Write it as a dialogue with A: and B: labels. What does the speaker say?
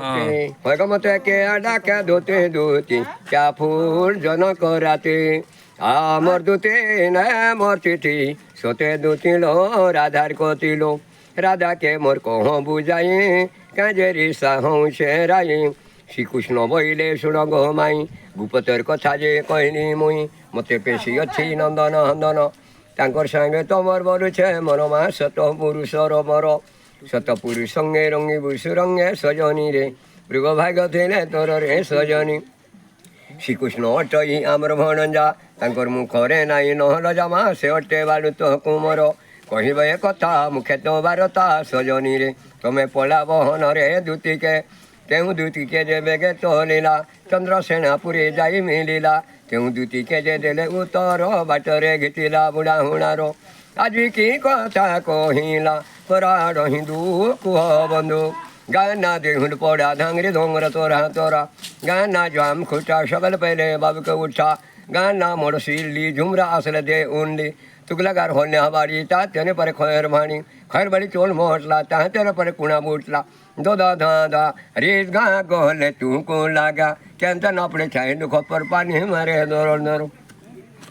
A: মতে কে ডাকে দুতি দুতি क्या फूल जनक राते आमर दुते न मोर चिठी सोते दुतिलो राधार कतिलो राधा के मोर कह बुझाई काजेरी साहू शेराई श्रीकृष्ण बइले शुण गो माई भूपतर कथा जे कहनी मुई मते पेशी अच्छी नंदन हंदन तांकर संगे तमर बरुछे मरमा सत पुरुषर बर सत पुरुष संगे रंगी बुसु रंगे सजनी रे मृग भाग थे तोर रे सजनी श्रीकृष्ण अटई आमर भणजा तांकर मुखरे नाई नहल जमा से अटे बालु तो कुमर कहबे कथा मुखे तो बारता सजनी रे तमें पला बहन रे दूतिके तेहु दूतिके जे बेगे तो लीला चंद्रसेनापुरी जाई मिलिला तेहु दूतिके जे देले उतर बाटरे घिटिला बुढ़ा हुणारो आज की कथा कहिला पराड़ हिंदू कुह बंधु गाना देहुन पड़ा धांगरे धोंगर तोरा तोरा गाना जाम खुटा सकल पहले बाबू के उठा गाना मोड़ सिल्ली झुमरा असल दे उंडी तुगलागार होने हमारी ता तेने पर खैर भाणी खैर बड़ी चोल मोटला ता तेने पर कुणा बूटला दो दा धा दा रेत गा गोले तू को लागा क्या नापड़े चाहे दुख पर पानी मारे दौड़